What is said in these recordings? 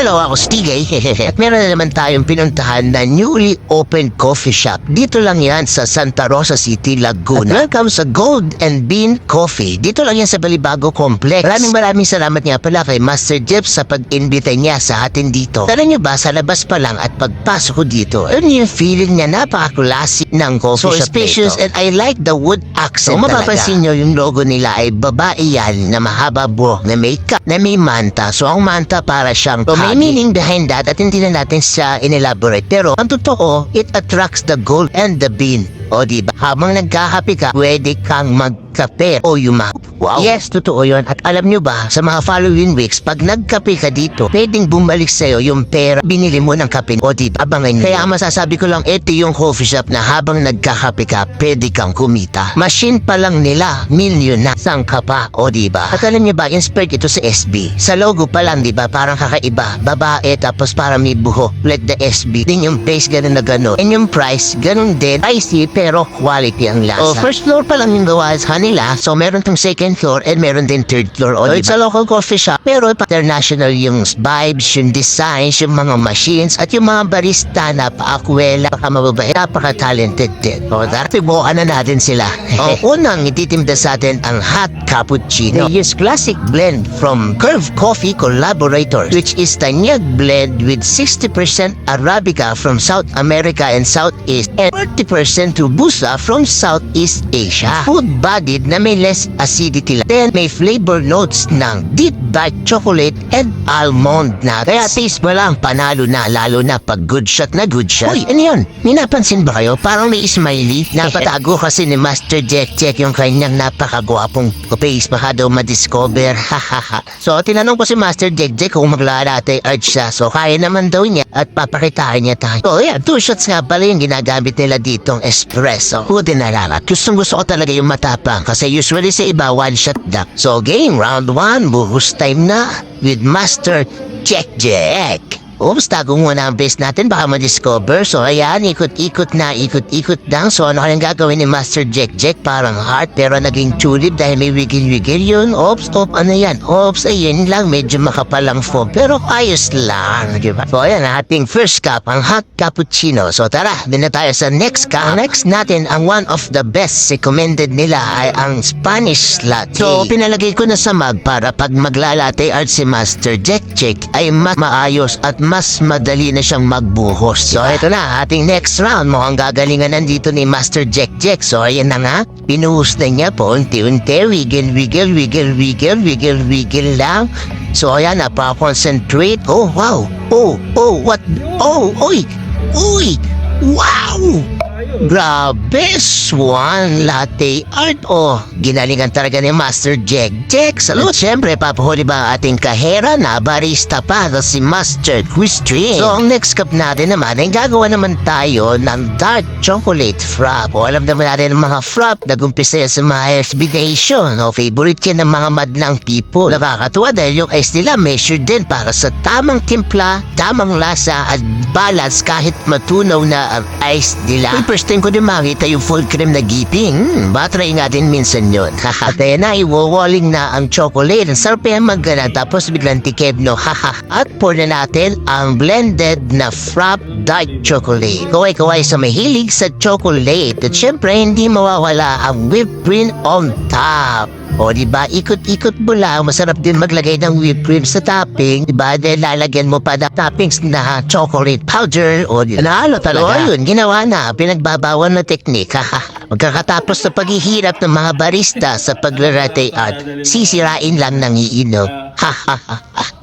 Hello, ako si Tigay. At meron na naman tayong pinuntahan na newly opened coffee shop. Dito lang yan sa Santa Rosa City, Laguna. At welcome sa Gold and Bean Coffee. Dito lang yan sa Balibago Complex. Maraming salamat nga pala kay Master Jeff sa pag-invite niya sa atin dito. Tara niyo ba, sa labas pa lang at pagpasok ko dito, ano yung feeling niya, napaka-classic ng coffee shop spacious nito. And I like the wood accent talaga. Mapapansin nyo, yung logo nila ay babae yan na mahaba buhok, na may cup, na may manta. So ang manta para siyang may meaning behind that at hindi na natin siya inelaborate. Pero ang totoo, it attracts the gold and the bean. O diba? Habang nagkakape ka, pwede kang magkape o yumak. Wow. Yes, totoo yun. At alam nyo ba, sa mga following weeks, pag nagkape ka dito, pwedeng bumalik sa'yo yung pera binili mo ng kape. O diba? Abangan nyo. Kaya masasabi ko lang, ito yung coffee shop na habang nagkakape ka, pwede kang kumita. Machine pa lang nila, milyon na. Sang ka pa. O diba? At alam nyo ba, inspired ito sa SB. Sa logo pa lang, diba? Parang kakaiba. Babae, tapos parang may buho. Like the SB. Din yung face, ganun na ganun. And yung price, ganun din. Pricey, pero quality ang lasa. O, first floor pa lang yung gawa sa kanila. So, meron tong second floor and meron din third floor. O, so, it's a local coffee shop. Pero, international yung vibes, yung designs, yung mga machines, at yung mga barista, napaka-akwela, napaka-mababait, napaka-talented din. O, tatibukan na natin sila. O, unang ititimda sa atin ang hot cappuccino. They use classic blend from Curve Coffee Collaborators, which is Tanyag blend with 60% Arabica from South America and Southeast and 40% Robusta from Southeast Asia. Food-bodied na may less acidity lang. Then may flavor notes ng deep dark chocolate and almond nuts. Kaya taste mo lang, panalo na, lalo na pag good shot na good shot. Uy, ano yun? May napansin ba kayo? Parang may smiley. Napatago kasi ni Master Jack yung kanyang napakagwapong face. Baka daw madiscover. So, tinanong ko si Master Jack kung maglalate art siya. So, kaya naman daw niya at papakitaan niya tayo. So, yeah, 2 shots nga pala yung ginagamit nila ditong espresso. Buti na lang. At gusto ko talaga yung matapang kasi usually sa iba, 1 shot lang. So, game round 1, buhos time na with Master Jack. Oops, tago muna ang base natin, baka ma-discover. So, ayan, ikot-ikot lang. So, ano kayang gagawin ni Master Jack? Parang heart, pero naging tulip dahil may wigil-wigil yun. Oops, ano yan? Oops, ayun lang, medyo makapalang foam. Pero ayos lang, di ba? So, ayan, ating first cup, ang hot cappuccino. So, tara, din na tayo sa next cup. Next natin, ang one of the best recommended nila ay ang Spanish latte. So, pinalagay ko na sa mug para pag maglalate art si Master Jack ay mas maayos at mas madali na siyang magbuhos. So, ito na, ating next round. Mukhang gagalingan nandito ni Master Jack. So, ayan na nga. Pinuhos na niya po, unti-unti. Wiggle lang. So, ayan, napa-concentrate. Oh, wow. What? Uy! Wow! Grabe, Swan Latte Art. Ginalingan talaga ni Master Jack. Salud. Siyempre, papahuli ba ang ating kahera na barista pa na si Master Christian. So, ang next cup natin naman ay gagawa naman tayo ng dark chocolate frap. Alam naman natin ang mga frap nag-umpisa sa mga SB Nation. Favorite yan ng mga madlang people. Nakakatuwa dahil yung ice nila measured din para sa tamang timpla, tamang lasa at balance kahit matunaw na ang ice nila. First time ko din makita yung full cream na giping. Batry nga din minsan yun. At ayan na, iwawaling na ang chocolate. Ang sarap yan magana, tapos biglang tikeb, no? At pour na natin ang blended na frap dark chocolate. Kaway-kaway sa mahilig sa chocolate. At syempre, hindi mawawala ang whipped cream on top. O diba, ikot-ikot mo lang. Masarap din maglagay ng whipped cream sa topping. Diba, dahil lalagyan mo pa na toppings na chocolate powder. O diba, naalo talaga. O yun, ginawa na. Pinagbabawan na teknik. Magkakatapos sa paghihirap ng mga barista sa paglalate art, sisirain lang ng iinom.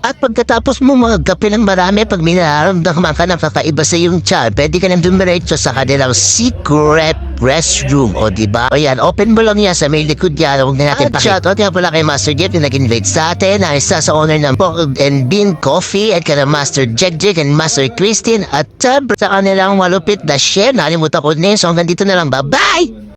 At pagkatapos mo magkape ng marami, pag minaramdaman ka ng kakaiba sa iyong tiyan, pwede ka nang dumiretso sa kanilang secret restroom. O diba? O yan, open mo lang yan sa may likod yan. Huwag na natin pakita. Shoutout yan pala kay Master Jeff na nag-invite sa atin. Na isa sa owner ng Gold and Bean Coffee at kay Master Jack and Master Christine. At sa kanilang malupit na share, nalimutan ko din. So hanggang dito na lang. Bye-bye!